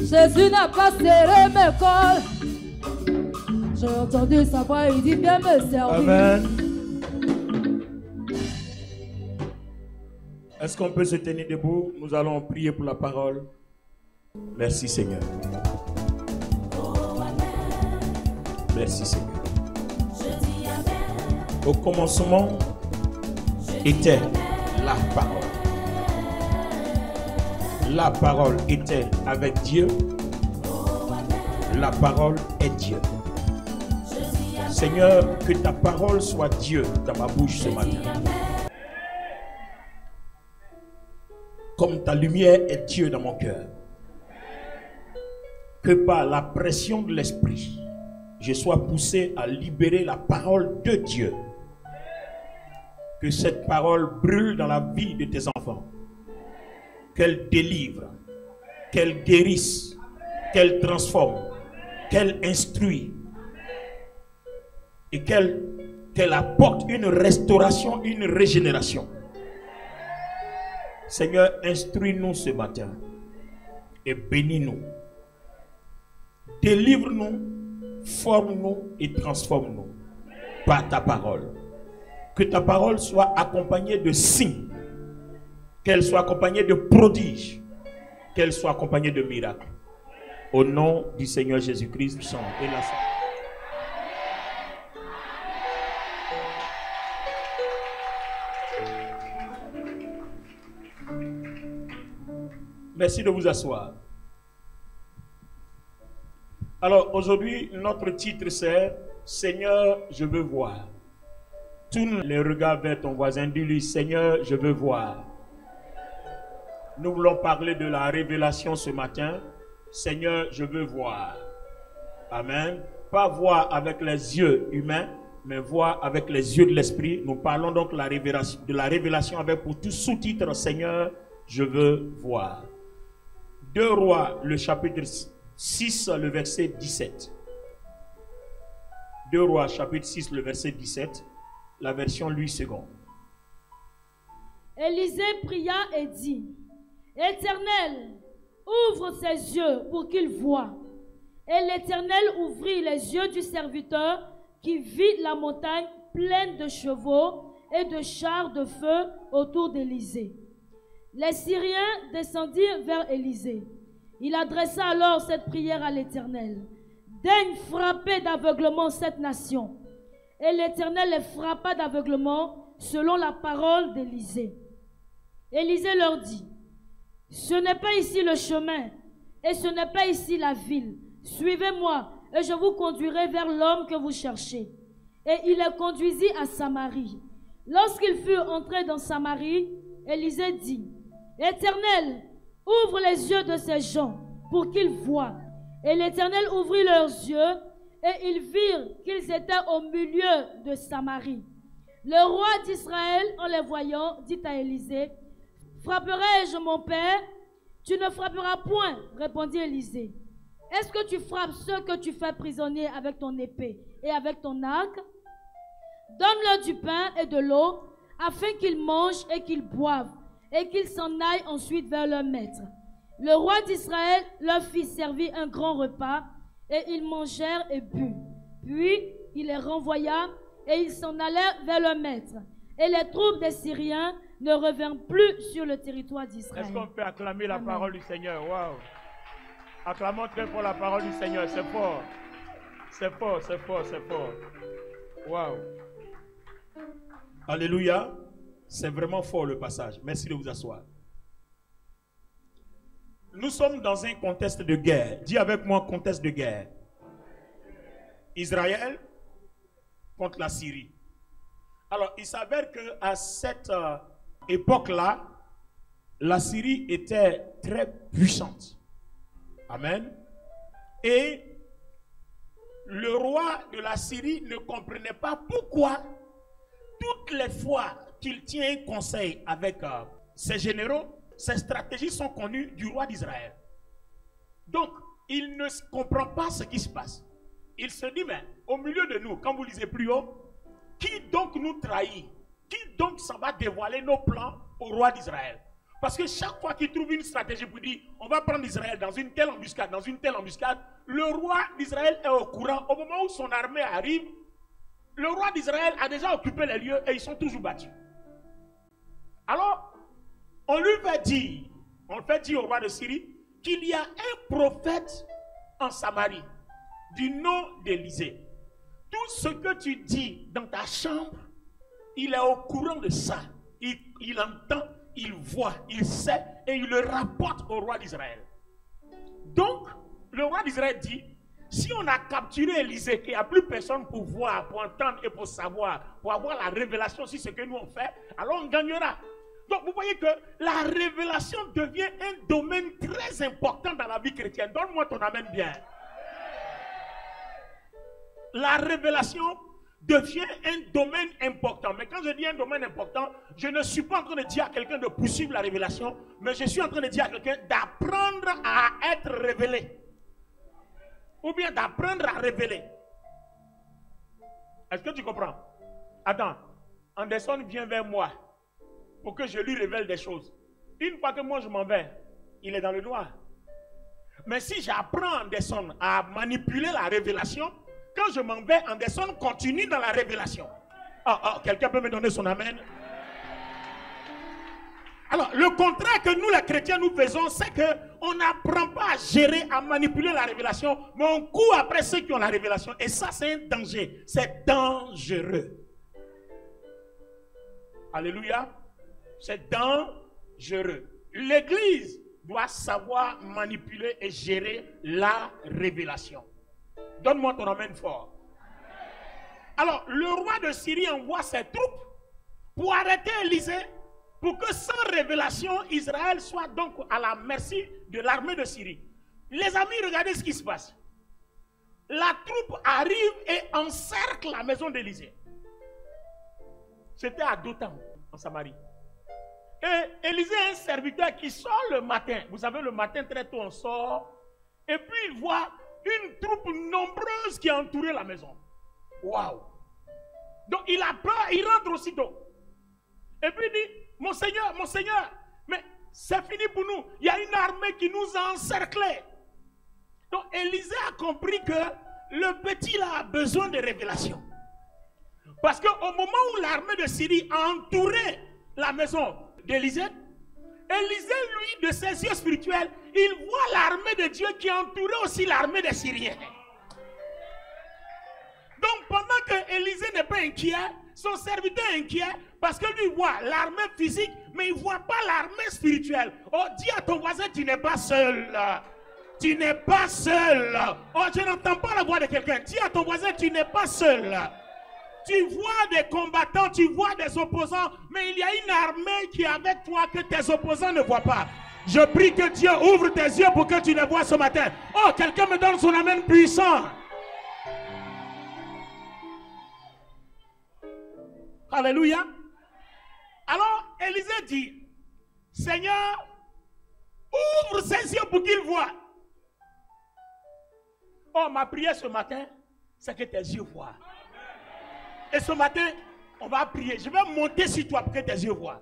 Jésus n'a pas serré mes cols. J'ai entendu sa voix, il dit viens me servir. Amen. Est-ce qu'on peut se tenir debout? Nous allons prier pour la parole. Merci Seigneur. Merci Seigneur. Au commencement était la parole. La parole était avec Dieu. La parole est Dieu. Seigneur, que ta parole soit Dieu dans ma bouche ce matin. Comme ta lumière est Dieu dans mon cœur. Que par la pression de l'esprit, je sois poussé à libérer la parole de Dieu. Que cette parole brûle dans la vie de tes enfants. Qu'elle délivre, qu'elle guérisse, qu'elle transforme, qu'elle instruit et qu'elle apporte une restauration, une régénération. Seigneur, instruis-nous ce matin et bénis-nous. Délivre-nous, forme-nous et transforme-nous par ta parole. Que ta parole soit accompagnée de signes, qu'elle soit accompagnée de prodiges, qu'elle soit accompagnée de miracles. Au nom du Seigneur Jésus-Christ, chante et la sainte. Merci de vous asseoir. Alors aujourd'hui, notre titre c'est Seigneur, je veux voir. Tourne les regards vers ton voisin, dis-lui Seigneur, je veux voir. Nous voulons parler de la révélation ce matin. Seigneur, je veux voir. Amen. Pas voir avec les yeux humains, mais voir avec les yeux de l'esprit. Nous parlons donc de la révélation avec pour tout sous-titre Seigneur, je veux voir. 2 Rois, le chapitre 6, le verset 17. 2 Rois, chapitre 6, le verset 17. La version Louis II. Élisée pria et dit, Éternel, ouvre ses yeux pour qu'il voie. Et l'Éternel ouvrit les yeux du serviteur qui vit la montagne pleine de chevaux et de chars de feu autour d'Élysée. Les Syriens descendirent vers Élysée. Il adressa alors cette prière à l'Éternel. Daigne frapper d'aveuglement cette nation. Et l'Éternel les frappa d'aveuglement selon la parole d'Élysée. Élysée leur dit, ce n'est pas ici le chemin, et ce n'est pas ici la ville. Suivez-moi, et je vous conduirai vers l'homme que vous cherchez. Et il les conduisit à Samarie. Lorsqu'ils furent entrés dans Samarie, Élysée dit, Éternel, ouvre les yeux de ces gens pour qu'ils voient. Et l'Éternel ouvrit leurs yeux, et ils virent qu'ils étaient au milieu de Samarie. Le roi d'Israël, en les voyant, dit à Élysée, frapperai-je mon père? Tu ne frapperas point, répondit Élysée. Est-ce que tu frappes ceux que tu fais prisonniers avec ton épée et avec ton arc? Donne-leur du pain et de l'eau, afin qu'ils mangent et qu'ils boivent, et qu'ils s'en aillent ensuite vers leur maître. Le roi d'Israël leur fit servir un grand repas, et ils mangèrent et burent. Puis il les renvoya, et ils s'en allèrent vers leur maître. Et les troupes des Syriens ne revinrent plus sur le territoire d'Israël. Est-ce qu'on peut acclamer la parole du Seigneur? Waouh! Acclamons très fort la parole du Seigneur, c'est fort. C'est fort, c'est fort, c'est fort. Waouh! Alléluia! C'est vraiment fort le passage. Merci de vous asseoir. Nous sommes dans un contexte de guerre. Dis avec moi, contexte de guerre. Israël contre la Syrie. Alors, il s'avère qu'à cette époque-là, la Syrie était très puissante. Amen. Et le roi de la Syrie ne comprenait pas pourquoi toutes les fois qu'il tient un conseil avec ses généraux, ses stratégies sont connues du roi d'Israël. Donc, il ne comprend pas ce qui se passe. Il se dit, mais au milieu de nous, quand vous lisez plus haut, qui donc nous trahit? Qui donc s'en va dévoiler nos plans au roi d'Israël? Parce que chaque fois qu'il trouve une stratégie pour dire on va prendre Israël dans une telle embuscade, le roi d'Israël est au courant. Au moment où son armée arrive, le roi d'Israël a déjà occupé les lieux et ils sont toujours battus. Alors, on fait dire au roi de Syrie qu'il y a un prophète en Samarie du nom d'Élisée. Tout ce que tu dis dans ta chambre, il est au courant de ça. Il entend, il voit, il sait et il le rapporte au roi d'Israël. Donc, le roi d'Israël dit, si on a capturé Élisée, qu'il n'y a plus personne pour voir, pour entendre et pour savoir, pour avoir la révélation sur ce que nous on fait, alors on gagnera. Donc vous voyez que la révélation devient un domaine très important dans la vie chrétienne. Donne-moi ton amen bien. La révélation devient un domaine important. Mais quand je dis un domaine important, je ne suis pas en train de dire à quelqu'un de poursuivre la révélation, mais je suis en train de dire à quelqu'un d'apprendre à être révélé. Ou bien d'apprendre à révéler. Est-ce que tu comprends? Attends, Anderson vient vers moi pour que je lui révèle des choses. Une fois que moi je m'en vais, il est dans le noir. Mais si j'apprends Anderson à manipuler la révélation, quand je m'en vais, Anderson continue dans la révélation. Quelqu'un peut me donner son amen? Alors, le contraire que nous les chrétiens nous faisons, c'est qu'on n'apprend pas à gérer, à manipuler la révélation, mais on court après ceux qui ont la révélation. Et ça, c'est un danger. C'est dangereux. Alléluia. C'est dangereux. L'Église doit savoir manipuler et gérer la révélation. Donne-moi ton amen fort. Alors, le roi de Syrie envoie ses troupes pour arrêter Élisée, pour que sans révélation, Israël soit donc à la merci de l'armée de Syrie. Les amis, regardez ce qui se passe. La troupe arrive et encercle la maison d'Élisée. C'était à Dothan, en Samarie. Et Élisée a un serviteur qui sort le matin. Vous savez, le matin, très tôt, on sort. Et puis, il voit une troupe nombreuse qui a entouré la maison. Waouh! Donc, il a peur, il rentre aussitôt. Et puis, il dit, mon Seigneur, mais c'est fini pour nous. Il y a une armée qui nous a encerclés. Donc, Élisée a compris que le petit là a besoin de révélation. Parce qu'au moment où l'armée de Syrie a entouré la maison d'Élisée, Élisée, lui, de ses yeux spirituels, il voit l'armée de Dieu qui a entouré aussi l'armée des Syriens. Donc, pendant que Élisée n'est pas inquiet, son serviteur est inquiet parce que lui voit l'armée physique, mais il ne voit pas l'armée spirituelle. Oh, dis à ton voisin, tu n'es pas seul. Tu n'es pas seul. Oh, je n'entends pas la voix de quelqu'un. Dis à ton voisin, tu n'es pas seul. Tu vois des combattants, tu vois des opposants, mais il y a une armée qui est avec toi que tes opposants ne voient pas. Je prie que Dieu ouvre tes yeux pour que tu les vois ce matin. Oh, quelqu'un me donne son amen puissant. Alléluia. Alors, Élisée dit, Seigneur, ouvre ses yeux pour qu'il voie. Oh, ma prière ce matin, c'est que tes yeux voient. Et ce matin, on va prier. Je vais monter sur toi pour que tes yeux voient.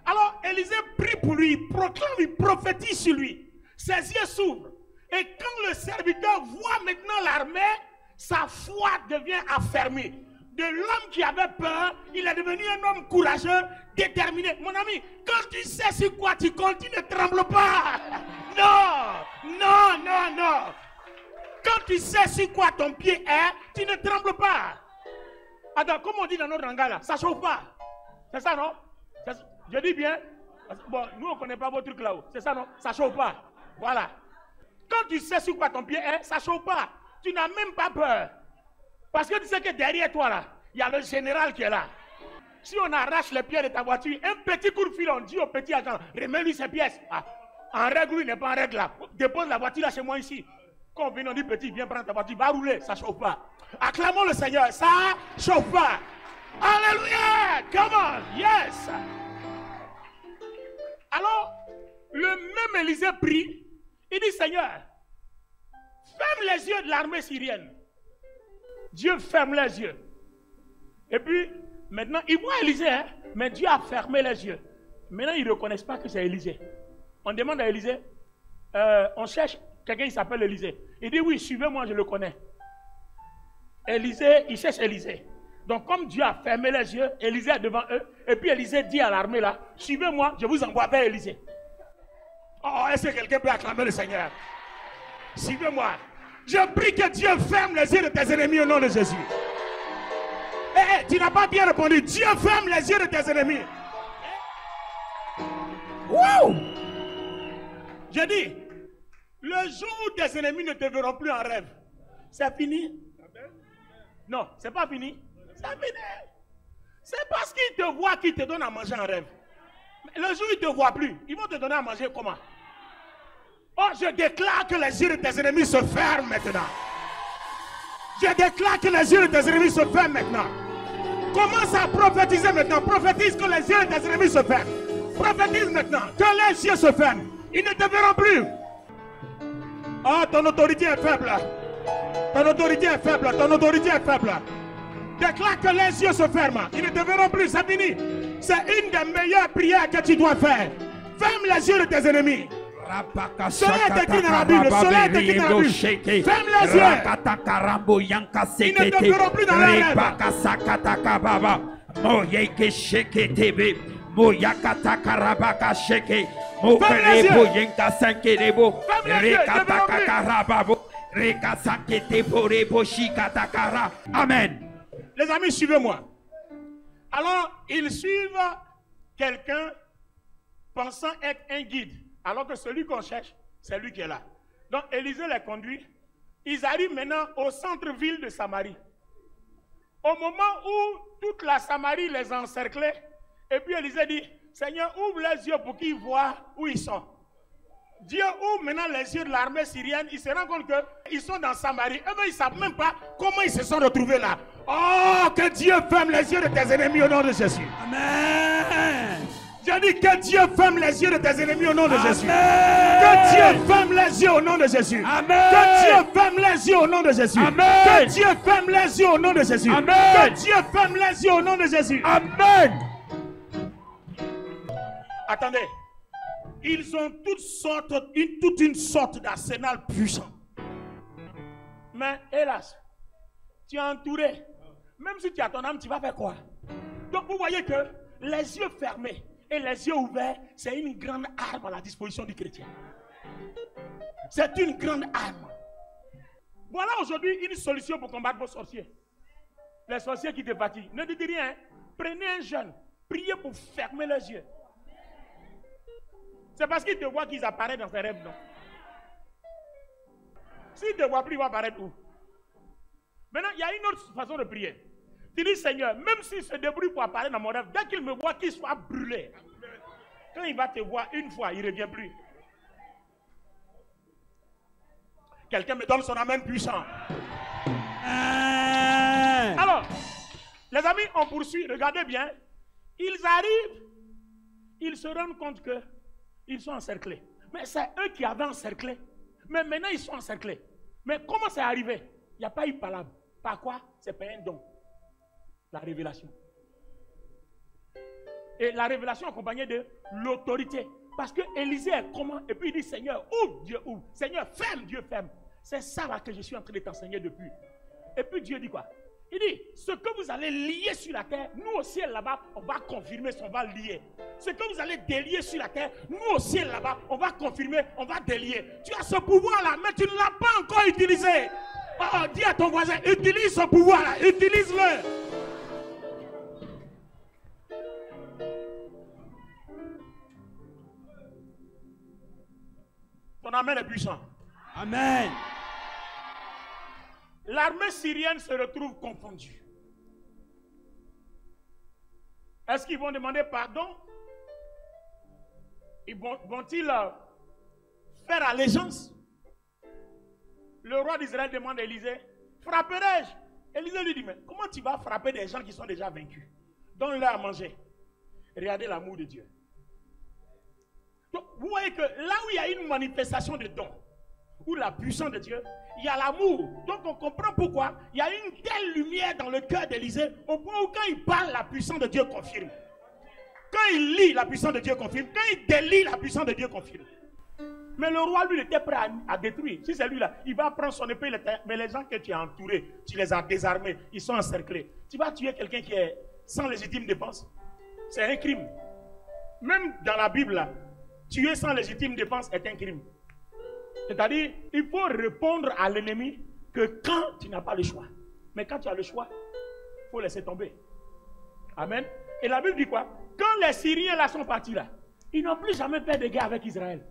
Alors, Élisée prie pour lui, proclame, il prophétise sur lui. Ses yeux s'ouvrent. Et quand le serviteur voit maintenant l'armée, sa foi devient affermie. De l'homme qui avait peur, il est devenu un homme courageux, déterminé. Mon ami, quand tu sais sur quoi tu comptes, tu ne trembles pas. Non, non, non, non. Quand tu sais sur quoi ton pied est, tu ne trembles pas. Attends, comme on dit dans notre langage là, ça chauffe pas. C'est ça, non? Je dis bien. Bon, nous on ne connaît pas vos trucs là-haut. C'est ça, non? Ça chauffe pas. Voilà. Quand tu sais sur quoi ton pied est, ça chauffe pas. Tu n'as même pas peur. Parce que tu sais que derrière toi là, il y a le général qui est là. Si on arrache les pieds de ta voiture, un petit coup de fil, on dit au petit agent, remets-lui ses pièces. Ah, en règle ou il n'est pas en règle là. Dépose la voiture là chez moi ici. Quand on vient, on dit petit, viens prendre ta voiture, va rouler, ça ne chauffe pas. Acclamons le Seigneur, ça ne chauffe pas. Alléluia, come on, yes. Alors, le même Élisée prie, il dit Seigneur, ferme les yeux de l'armée syrienne. Dieu ferme les yeux. Et puis, maintenant, il voit Élisée, hein? Mais Dieu a fermé les yeux. Maintenant, ils ne reconnaissent pas que c'est Élisée. On demande à Élisée, on cherche quelqu'un qui s'appelle Élisée. Il dit oui, suivez-moi, je le connais. Élisée, il cherche Élisée. Donc comme Dieu a fermé les yeux, Élisée est devant eux. Et puis Élisée dit à l'armée là, suivez-moi, je vous envoie vers Élisée. Oh, est-ce que quelqu'un peut acclamer le Seigneur? Suivez-moi. Je prie que Dieu ferme les yeux de tes ennemis au nom de Jésus. Tu n'as pas bien répondu. Dieu ferme les yeux de tes ennemis. Wow! Je dis, le jour où tes ennemis ne te verront plus en rêve, c'est fini? Non, c'est pas fini. C'est fini. C'est parce qu'ils te voient qu'ils te donnent à manger en rêve. Le jour où ils ne te voient plus, ils vont te donner à manger comment? Oh, je déclare que les yeux de tes ennemis se ferment maintenant. Je déclare que les yeux de tes ennemis se ferment maintenant. Commence à prophétiser maintenant. Prophétise que les yeux de tes ennemis se ferment. Prophétise maintenant que les yeux se ferment. Ils ne te verront plus. Oh, ton autorité est faible. Ton autorité est faible. Ton autorité est faible. Déclare que les yeux se ferment. Ils ne te verront plus. C'est fini. C'est une des meilleures prières que tu dois faire. Ferme les yeux de tes ennemis. Cela est écrit dans la Bible. Cela est écrit dans la Bible. Ferme les yeux. Ils ne te verront plus dans la rêve. Amen. Les amis, suivez-moi. Alors, ils suivent quelqu'un pensant être un guide, alors que celui qu'on cherche, c'est lui qui est là. Donc, Élisée les conduit. Ils arrivent maintenant au centre-ville de Samarie. Au moment où toute la Samarie les a encerclés, et puis Élisée dit, Seigneur, ouvre les yeux pour qu'ils voient où ils sont. Dieu ouvre maintenant les yeux de l'armée syrienne. Ils se rendent compte qu'ils sont dans Samarie. Eux, ils ne savent même pas comment ils se sont retrouvés là. Oh, que Dieu ferme les yeux de tes ennemis au nom de Jésus. Amen. Je dis que Dieu ferme les yeux de tes ennemis au nom de Jésus. Que Dieu ferme les yeux au nom de Jésus. Amen. Que Dieu ferme les yeux au nom de Jésus. Amen. Que Dieu ferme les yeux au nom de Jésus. Amen. Que Dieu ferme les yeux au nom de Jésus. Amen. Attendez. Ils ont toute une sorte d'arsenal puissant. Mais hélas, tu es entouré. Même si tu as ton âme, tu vas faire quoi? Donc vous voyez que les yeux fermés et les yeux ouverts, c'est une grande arme à la disposition du chrétien. C'est une grande arme. Voilà aujourd'hui une solution pour combattre vos sorciers. Les sorciers qui te fatiguent. Ne dites rien. Prenez un jeune. Priez pour fermer les yeux. C'est parce qu'ils te voient qu'ils apparaissent dans tes rêves, non? S'ils ne te voient plus, ils vont apparaître où? Maintenant, il y a une autre façon de prier. Tu dis, Seigneur, même s'il se débrouille pour apparaître dans mon rêve, dès qu'il me voit, qu'il soit brûlé. Quand il va te voir une fois, il ne revient plus. Quelqu'un me donne son amen puissant. Alors, les amis, on poursuit. Regardez bien. Ils arrivent, ils se rendent compte que ils sont encerclés. Mais c'est eux qui avaient encerclé. Mais maintenant, ils sont encerclés. Mais comment c'est arrivé? Il n'y a pas eu palabre. Par quoi? C'est pas un don. La révélation. Et la révélation accompagnée de l'autorité. Parce que Élisée est comment? Et puis il dit, Seigneur, ouvre, Dieu ouvre. Seigneur, ferme, Dieu ferme. C'est ça là que je suis en train de t'enseigner depuis. Et puis Dieu dit quoi? Il dit, ce que vous allez lier sur la terre, nous au ciel là-bas, on va confirmer, on va lier. Ce que vous allez délier sur la terre, nous au ciel là-bas, on va confirmer, on va délier. Tu as ce pouvoir-là, mais tu ne l'as pas encore utilisé. Oh, dis à ton voisin, utilise ce pouvoir-là, utilise-le. Ton amen est puissant. Amen. L'armée syrienne se retrouve confondue. Est-ce qu'ils vont demander pardon? Vont-ils faire allégeance? Le roi d'Israël demande à Élisée, frapperai-je? Élisée lui dit, mais comment tu vas frapper des gens qui sont déjà vaincus? Donne-leur à manger. Regardez l'amour de Dieu. Donc, vous voyez que là où il y a une manifestation de don, où la puissance de Dieu, il y a l'amour. Donc on comprend pourquoi il y a une telle lumière dans le cœur d'Élisée, au point où quand il parle, la puissance de Dieu confirme. quand il lit, la puissance de Dieu confirme. Quand il délie, la puissance de Dieu confirme. Mais le roi, lui, il était prêt à détruire. Si c'est lui là, il va prendre son épée. Mais les gens que tu as entourés, tu les as désarmés, ils sont encerclés. Tu vas tuer quelqu'un qui est sans légitime défense. C'est un crime. Même dans la Bible, là, tuer sans légitime défense est un crime. C'est-à-dire, il faut répondre à l'ennemi que quand tu n'as pas le choix. Mais quand tu as le choix, il faut laisser tomber. Amen. Et la Bible dit quoi? Quand les Syriens là sont partis là, ils n'ont plus jamais fait de guerre avec Israël.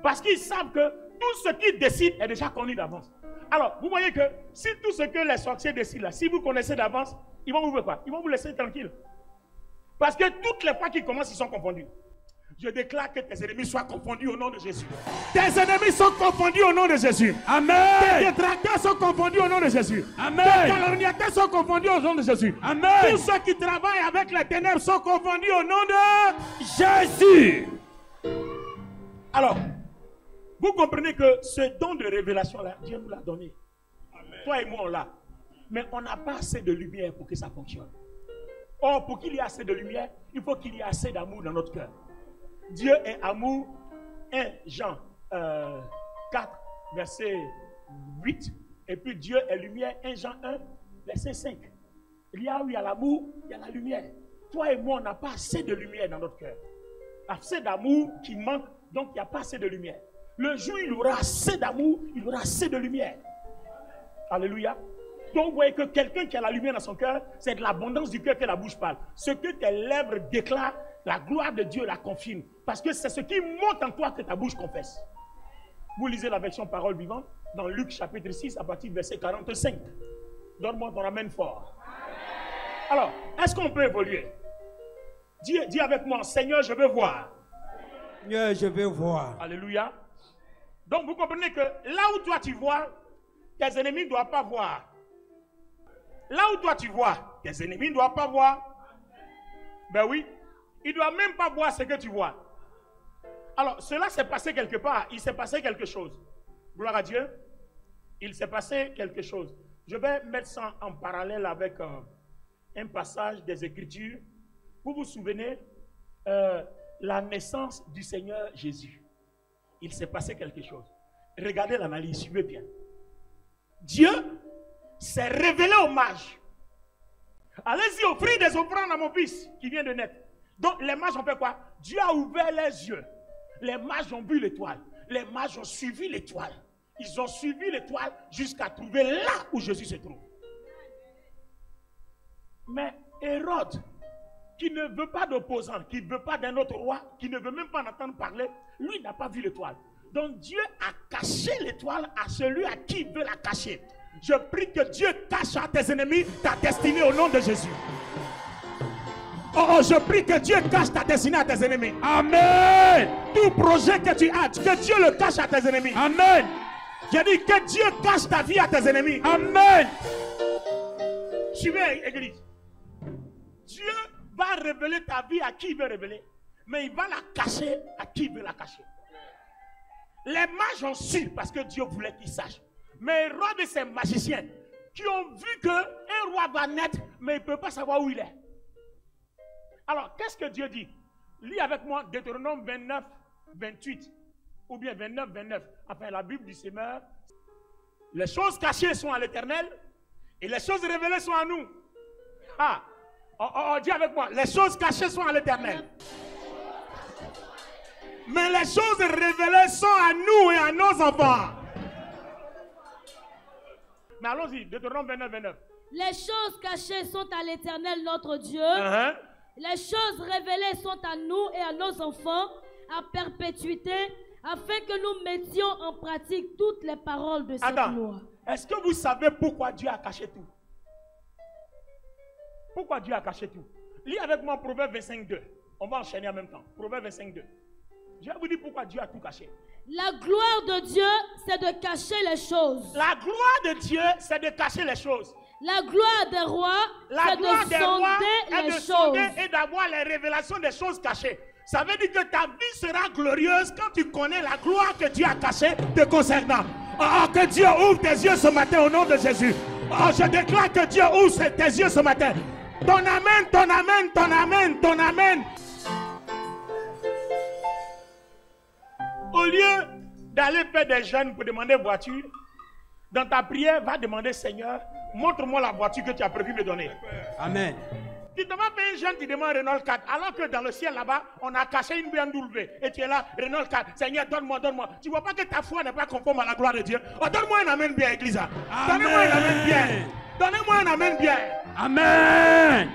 Parce qu'ils savent que tout ce qu'ils décident est déjà connu d'avance. Alors, vous voyez que si tout ce que les sorciers décident là, si vous connaissez d'avance, ils vont vous faire quoi? Ils vont vous laisser tranquille. Parce que toutes les fois qu'ils commencent, ils sont confondus. Je déclare que tes ennemis soient confondus au nom de Jésus. Tes ennemis sont confondus au nom de Jésus. Amen. Tes détracteurs sont confondus au nom de Jésus. Amen. Tes calomniateurs sont confondus au nom de Jésus. Amen. Tous ceux qui travaillent avec les ténèbres sont confondus au nom de Jésus. Alors, vous comprenez que ce don de révélation-là, Dieu nous l'a donné. Amen. Toi et moi, on l'a. Mais on n'a pas assez de lumière pour que ça fonctionne. Or, pour qu'il y ait assez de lumière, il faut qu'il y ait assez d'amour dans notre cœur. Dieu est amour. 1 Jean 4, verset 8. Et puis Dieu est lumière. 1 Jean 1, verset 5. Il y a où il y a l'amour, il y a la lumière. Toi et moi, on n'a pas assez de lumière dans notre cœur. Assez d'amour qui manque, donc il n'y a pas assez de lumière. Le jour où il aura assez d'amour, il aura assez de lumière. Alléluia. Donc vous voyez que quelqu'un qui a la lumière dans son cœur, c'est de l'abondance du cœur que la bouche parle. Ce que tes lèvres déclarent, la gloire de Dieu la confirme. Parce que c'est ce qui monte en toi que ta bouche confesse. Vous lisez la version parole vivante dans Luc chapitre 6 à partir du verset 45. Donne-moi ton amen fort. Alors, est-ce qu'on peut évoluer? Dis avec moi, Seigneur, je veux voir. Seigneur, je veux voir. Alléluia. Donc vous comprenez que là où toi tu vois, tes ennemis ne doivent pas voir. Là où toi tu vois, tes ennemis ne doivent pas voir. Ben oui, ils ne doivent même pas voir ce que tu vois. Alors, cela s'est passé quelque part. Il s'est passé quelque chose. Gloire à Dieu. Il s'est passé quelque chose. Je vais mettre ça en parallèle avec un passage des Écritures. Vous vous souvenez, la naissance du Seigneur Jésus. Il s'est passé quelque chose. Regardez l'analyse, suivez bien. Dieu s'est révélé aux mages. Allez-y, offrir des offrandes à mon fils qui vient de naître. Donc les mages ont fait quoi? Dieu a ouvert les yeux. Les mages ont vu l'étoile. Les mages ont suivi l'étoile. Ils ont suivi l'étoile jusqu'à trouver là où Jésus se trouve. Mais Hérode, qui ne veut pas d'opposant, qui ne veut pas d'un autre roi, qui ne veut même pas en entendre parler, lui n'a pas vu l'étoile. Donc Dieu a caché l'étoile à celui à qui il veut la cacher. Je prie que Dieu cache à tes ennemis ta destinée au nom de Jésus. Oh, je prie que Dieu cache ta destinée à tes ennemis. Amen. Tout projet que tu as, que Dieu le cache à tes ennemis. Amen. J'ai dit que Dieu cache ta vie à tes ennemis. Amen. Suivez, église. Dieu va révéler ta vie à qui il veut révéler. Mais il va la cacher à qui il veut la cacher. Les mages ont su parce que Dieu voulait qu'ils sachent. Mais Hérode et ses magiciens qui ont vu qu'un roi va naître, mais il ne peut pas savoir où il est. Alors, qu'est-ce que Dieu dit? Lis avec moi Deutéronome 29, 28. Ou bien 29, 29. Enfin, la Bible du Seigneur. Les choses cachées sont à l'Éternel et les choses révélées sont à nous. Ah, on dit avec moi, les choses cachées sont à l'Éternel. Mais les choses révélées sont à nous et à nos enfants. Mais allons-y, Deutéronome 29, 29. Les choses cachées sont à l'Éternel notre Dieu. Les choses révélées sont à nous et à nos enfants à perpétuité, afin que nous mettions en pratique toutes les paroles de cette loi. Est-ce que vous savez pourquoi Dieu a caché tout? Pourquoi Dieu a caché tout? Lis avec moi Proverbe 25, 2. On va enchaîner en même temps. Proverbe 25, 2. Je vais vous dire pourquoi Dieu a tout caché. La gloire de Dieu, c'est de cacher les choses. La gloire de Dieu, c'est de cacher les choses. La gloire des rois, c'est de sonder les choses. Et d'avoir les révélations des choses cachées. Ça veut dire que ta vie sera glorieuse quand tu connais la gloire que Dieu a cachée te concernant. Oh, que Dieu ouvre tes yeux ce matin au nom de Jésus. Oh, je déclare que Dieu ouvre tes yeux ce matin. Ton amen, ton amen, ton amen, ton amen. lieu d'aller faire des jeûnes pour demander voiture, dans ta prière, va demander, Seigneur, montre-moi la voiture que tu as prévu me donner. Amen. Tu ne vas faire un jeûne, tu demandes Renault 4, alors que dans le ciel là-bas, on a caché une BMW. Et tu es là, Renault 4, Seigneur, donne-moi, donne-moi. Tu ne vois pas que ta foi n'est pas conforme à la gloire de Dieu. Oh, donne-moi un amen bien, Église. Donnez-moi un amen bien. Donnez-moi un amen bien. Amen.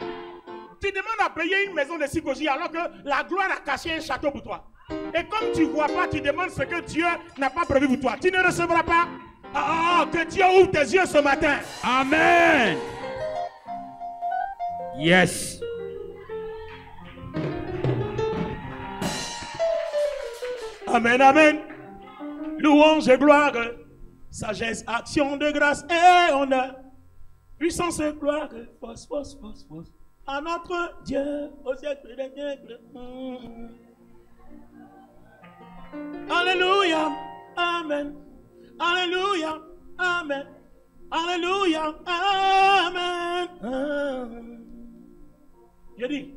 Tu demandes à payer une maison de psychologie alors que la gloire a caché un château pour toi. Et comme tu ne vois pas, tu demandes ce que Dieu n'a pas prévu pour toi. Tu ne recevras pas. Que Dieu ouvre tes yeux ce matin. Amen. Yes. Amen, amen. Louange et gloire, sagesse, action de grâce et honneur, puissance et gloire, force, force, force, force, à notre Dieu, au siècle des siècles. Alléluia, amen. Alléluia, amen. Alléluia, amen. Je dis,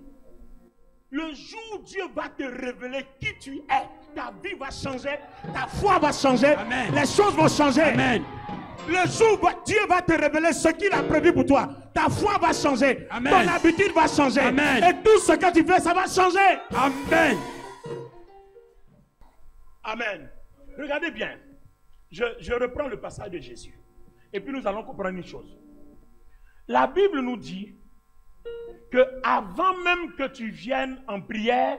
le jour où Dieu va te révéler qui tu es, ta vie va changer, ta foi va changer, Amen. Les choses vont changer. Amen. Le jour où Dieu va te révéler ce qu'il a prévu pour toi, ta foi va changer, Amen. ton habitude va changer, Amen. et tout ce que tu fais, ça va changer. Amen. Amen. Regardez bien, je reprends le passage de Jésus, et puis nous allons comprendre une chose. La Bible nous dit que avant même que tu viennes en prière,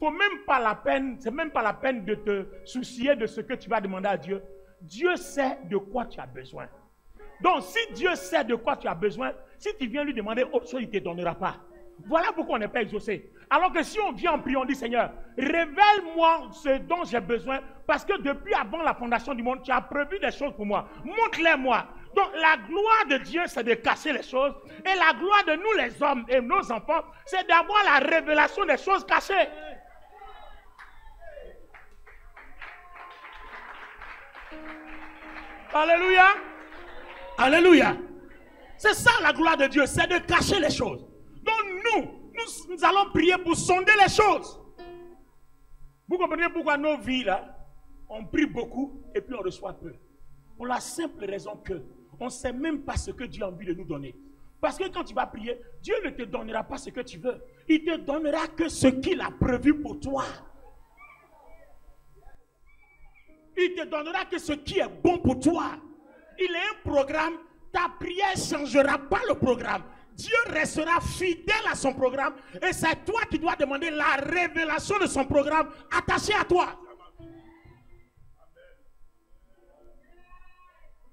c'est même pas la peine de te soucier de ce que tu vas demander à Dieu. Dieu sait de quoi tu as besoin. Donc si Dieu sait de quoi tu as besoin, si tu viens lui demander autre chose, il ne te donnera pas. Voilà pourquoi on n'est pas exaucé. Alors que si on vient en prière, on dit, Seigneur, révèle-moi ce dont j'ai besoin, parce que depuis avant la fondation du monde, tu as prévu des choses pour moi. Montre-les-moi. Donc la gloire de Dieu, c'est de cacher les choses. Et la gloire de nous, les hommes et nos enfants, c'est d'avoir la révélation des choses cachées. Alléluia. Alléluia. C'est ça la gloire de Dieu, c'est de cacher les choses. Donc nous allons prier pour sonder les choses. Vous comprenez pourquoi nos vies là, on prie beaucoup et puis on reçoit peu. Pour la simple raison que on ne sait même pas ce que Dieu a envie de nous donner. Parce que quand tu vas prier, Dieu ne te donnera pas ce que tu veux. Il te donnera que ce qu'il a prévu pour toi. Il te donnera que ce qui est bon pour toi. Il est un programme. Ta prière ne changera pas le programme. Dieu restera fidèle à son programme. Et c'est toi qui dois demander la révélation de son programme attaché à toi.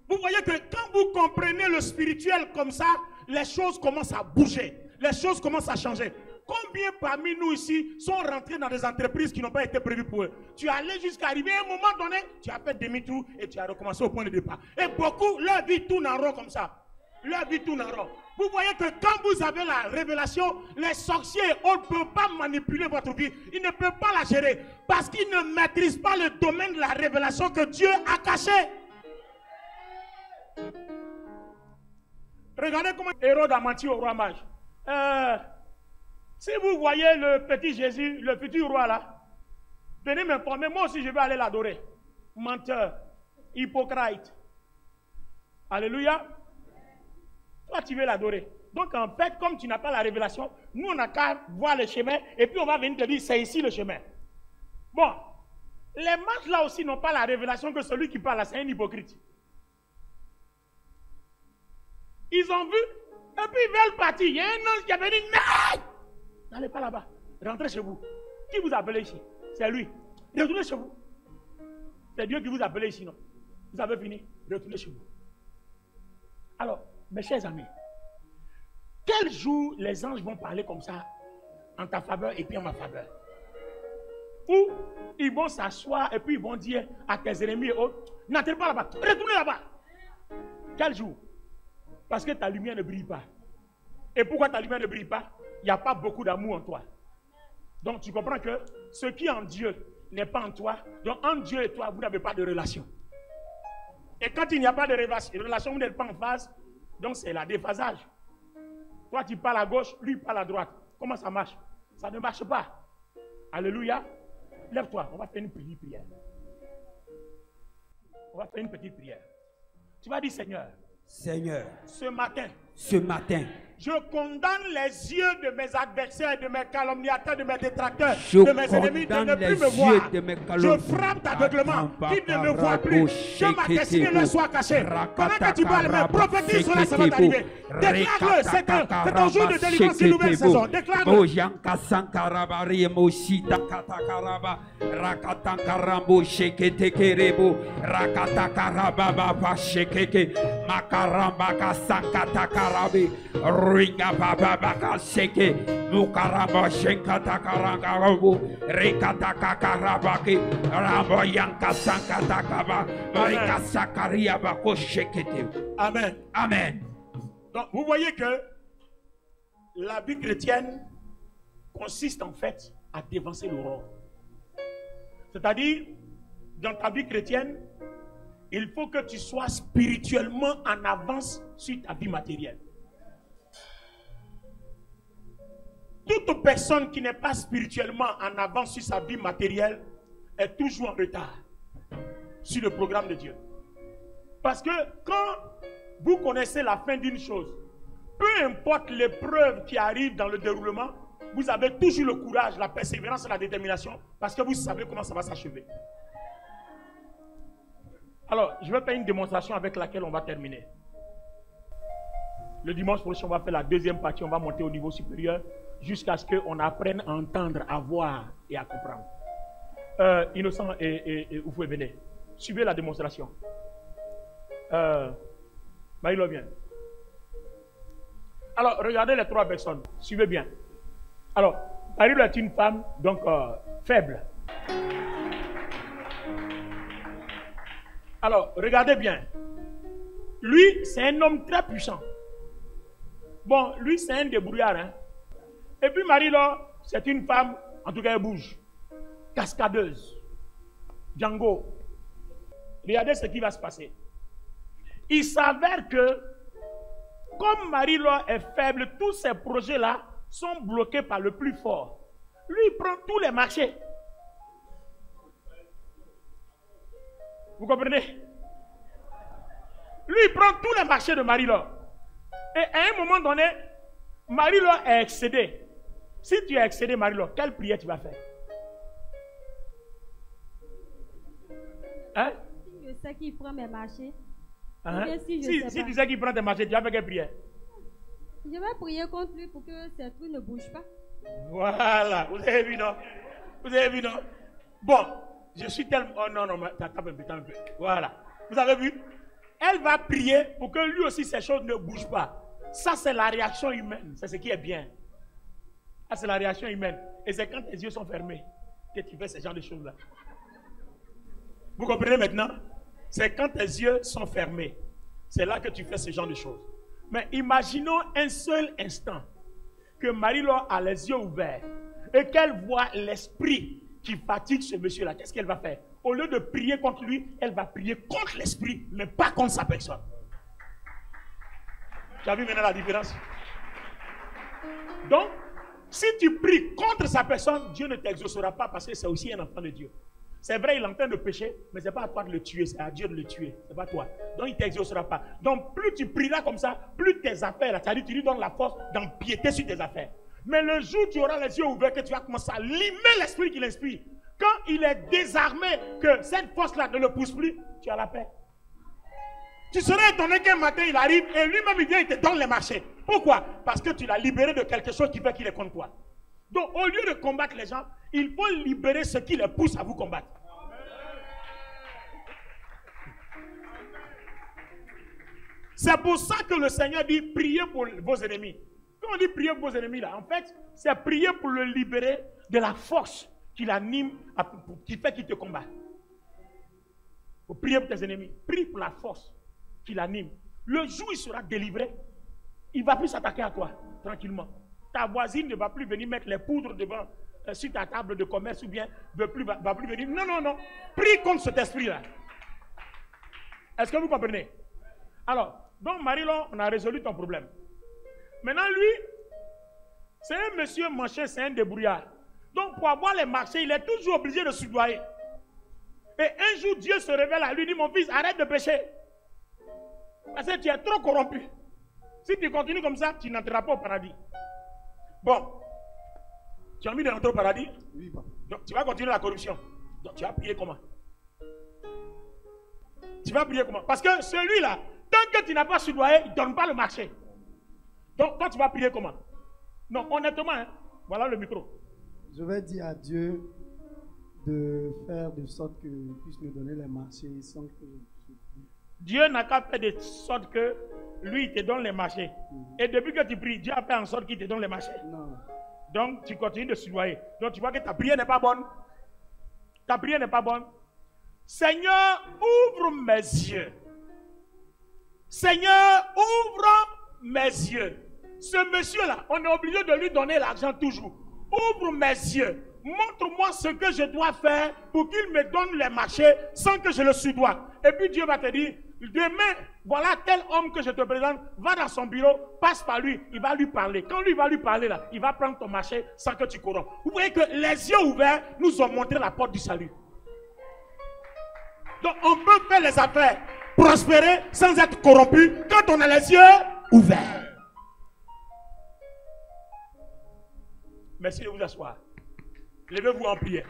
Vous voyez que quand vous comprenez le spirituel comme ça, les choses commencent à bouger. Les choses commencent à changer. Combien parmi nous ici sont rentrés dans des entreprises qui n'ont pas été prévues pour eux? Tu es allé jusqu'à arriver à un moment donné, tu as fait demi-tour et tu as recommencé au point de départ. Et beaucoup, leur vie tourne en rond comme ça. Leur vie tourne en rond. Vous voyez que quand vous avez la révélation, les sorciers, on ne peut pas manipuler votre vie. Ils ne peuvent pas la gérer parce qu'ils ne maîtrisent pas le domaine de la révélation que Dieu a caché. Regardez comment Hérode a menti au roi mage. Si vous voyez le petit Jésus, le futur roi là, venez m'informer, moi aussi je vais aller l'adorer. Menteur, hypocrite. Alléluia. Toi tu veux l'adorer. Donc en fait, comme tu n'as pas la révélation, nous on n'a qu'à voir le chemin et puis on va venir te dire c'est ici le chemin. Bon, les mages là aussi n'ont pas la révélation que celui qui parle là c'est un hypocrite. Ils ont vu, et puis ils veulent partir. Il y a un ange qui a venu, non! N'allez pas là-bas, rentrez chez vous. Qui vous a appelé ici? C'est lui. Retournez chez vous. C'est Dieu qui vous a appelé ici, non? Vous avez fini, retournez chez vous. Alors, mes chers amis, quel jour les anges vont parler comme ça, en ta faveur et puis en ma faveur? Ou ils vont s'asseoir et puis ils vont dire à tes ennemis et autres, n'entrez pas là-bas, retournez là-bas. Quel jour? Parce que ta lumière ne brille pas. Et pourquoi ta lumière ne brille pas? Il n'y a pas beaucoup d'amour en toi. Donc tu comprends que ce qui est en Dieu n'est pas en toi. Donc en Dieu et toi, vous n'avez pas de relation. Et quand il n'y a pas de relation, vous n'êtes pas en phase. Donc c'est la déphasage. Toi tu parles à gauche, lui parle à droite. Comment ça marche? Ça ne marche pas. Alléluia. lève-toi, on va faire une petite prière. On va faire une petite prière. Tu vas dire, Seigneur, Seigneur, ce matin, je condamne les yeux de mes adversaires, de mes calomniateurs, de mes détracteurs, Je de mes ennemis de ne plus me voir. de mes Je frappe d'aveuglement, qu'ils ne me voient plus. Que ma destinée leur soit cachée. Pendant que tu parles, mais prophétise cela, ça va t'arriver. Déclare-le, c'est un jour de délivrance, une nouvelle saison. Déclare-le. Ringa baba baka seke mukaraba shenkata karangarabu rekata kakarabaki rambo yanka sankata kaba rika sakaria bako shekete. Amen. Amen. Donc vous voyez que la vie chrétienne consiste en fait à dévancer l'aurore. C'est-à-dire, dans ta vie chrétienne, il faut que tu sois spirituellement en avance sur ta vie matérielle. Toute personne qui n'est pas spirituellement en avance sur sa vie matérielle est toujours en retard sur le programme de Dieu. Parce que quand vous connaissez la fin d'une chose, peu importe l'épreuve qui arrive dans le déroulement, vous avez toujours le courage, la persévérance et la détermination parce que vous savez comment ça va s'achever. Alors, je vais faire une démonstration avec laquelle on va terminer. Le dimanche prochain, on va faire la deuxième partie, on va monter au niveau supérieur jusqu'à ce qu'on apprenne à entendre, à voir et à comprendre. Innocent et vous pouvez venir. Suivez la démonstration. Marie-Lo vient. Alors, regardez les trois personnes. Suivez bien. Alors, Marie-Lo est une femme, donc faible. Alors, regardez bien. Lui, c'est un homme très puissant. Bon, lui, c'est un débrouillard. Hein? Et puis Marie-Lo, c'est une femme, en tout cas, elle bouge. Cascadeuse. Django. Regardez ce qui va se passer. Il s'avère que, comme Marie-Lo est faible, tous ces projets-là sont bloqués par le plus fort. Lui, il prend tous les marchés. Vous comprenez? Lui, il prend tous les marchés de Marie-Lo. Et à un moment donné, Marie-Lo est excédée. Si tu es excédé, Marie-Lo, quelle prière tu vas faire? Hein? Si je sais qu'il prend mes marchés. Hein? Si tu sais qu'il prend tes marchés, tu vas faire quelle prière? Je vais prier contre lui pour que ces trucs ne bougent pas. Voilà. Vous avez vu, non? Vous avez vu, non? Bon, je suis tellement... Oh non, non, t'as un peu. Voilà. Vous avez vu? Elle va prier pour que lui aussi, ces choses ne bougent pas. Ça, c'est la réaction humaine. C'est ce qui est bien. Ça, c'est la réaction humaine. Et c'est quand tes yeux sont fermés que tu fais ce genre de choses-là. Vous comprenez maintenant? C'est quand tes yeux sont fermés. C'est là que tu fais ce genre de choses. Mais imaginons un seul instant que Marie-Lo a les yeux ouverts et qu'elle voit l'esprit qui fatigue ce monsieur-là. Qu'est-ce qu'elle va faire? Au lieu de prier contre lui, elle va prier contre l'esprit, mais pas contre sa personne. Tu as vu maintenant la différence? Donc, si tu pries contre sa personne, Dieu ne t'exaucera pas parce que c'est aussi un enfant de Dieu. C'est vrai, il est en train de pécher, mais ce n'est pas à toi de le tuer, c'est à Dieu de le tuer. Ce n'est pas toi. Donc, il ne t'exaucera pas. Donc, plus tu prieras comme ça, plus tes affaires, c'est-à-dire tu lui donnes la force d'empiéter sur tes affaires. Mais le jour où tu auras les yeux ouverts, que tu vas commencer à limer l'esprit qui l'inspire, quand il est désarmé, que cette force-là ne le pousse plus, tu as la paix. Tu serais étonné qu'un matin il arrive et lui-même il vient, il te donne les marchés. Pourquoi? Parce que tu l'as libéré de quelque chose qui fait qu'il est contre toi. Donc au lieu de combattre les gens, il faut libérer ce qui les pousse à vous combattre. C'est pour ça que le Seigneur dit priez pour vos ennemis. Quand on dit prier pour vos ennemis là, en fait, c'est prier pour le libérer de la force qui l'anime, qui fait qu'il te combat. Faut prier pour tes ennemis. Prie pour la force qui l'anime. Le jour où il sera délivré, il ne va plus s'attaquer à toi, tranquillement. Ta voisine ne va plus venir mettre les poudres devant, sur ta table de commerce ou bien va plus venir. Non, non, non. Prie contre cet esprit-là. Est-ce que vous comprenez? Alors, donc Marie-Lo, on a résolu ton problème. Maintenant, lui, c'est un monsieur manché, c'est un débrouillard. Donc pour avoir les marchés, il est toujours obligé de soudoyer. Et un jour, Dieu se révèle à lui, dit, mon fils, arrête de pécher. Parce que tu es trop corrompu. Si tu continues comme ça, tu n'entreras pas au paradis. Bon. Tu as envie d'entrer au paradis? Oui, papa. Donc tu vas continuer la corruption. Donc tu vas prier comment? Tu vas prier comment? Parce que celui-là, tant que tu n'as pas soudoyé, il ne donne pas le marché. Donc toi, tu vas prier comment? Non, honnêtement, hein, voilà le micro. Je vais dire à Dieu de faire de sorte qu'il puisse me donner les marchés sans que je... Dieu n'a qu'à faire de sorte que lui, il te donne les marchés. Et depuis que tu pries, Dieu a fait en sorte qu'il te donne les marchés. Non. Donc, tu continues de soudoyer. Donc, tu vois que ta prière n'est pas bonne. Ta prière n'est pas bonne. Seigneur, ouvre mes yeux. Seigneur, ouvre mes yeux. Ce monsieur-là, on est obligé de lui donner l'argent toujours. Ouvre mes yeux. Montre-moi ce que je dois faire pour qu'il me donne les marchés sans que je le soudoie. Et puis Dieu va te dire, demain, voilà tel homme que je te présente, va dans son bureau, passe par lui, il va lui parler. Quand lui va lui parler là, il va prendre ton marché sans que tu corrompes. Vous voyez que les yeux ouverts nous ont montré la porte du salut. Donc on peut faire les affaires, prospérer sans être corrompu quand on a les yeux ouverts. Merci de vous asseoir. Levez-vous en prière.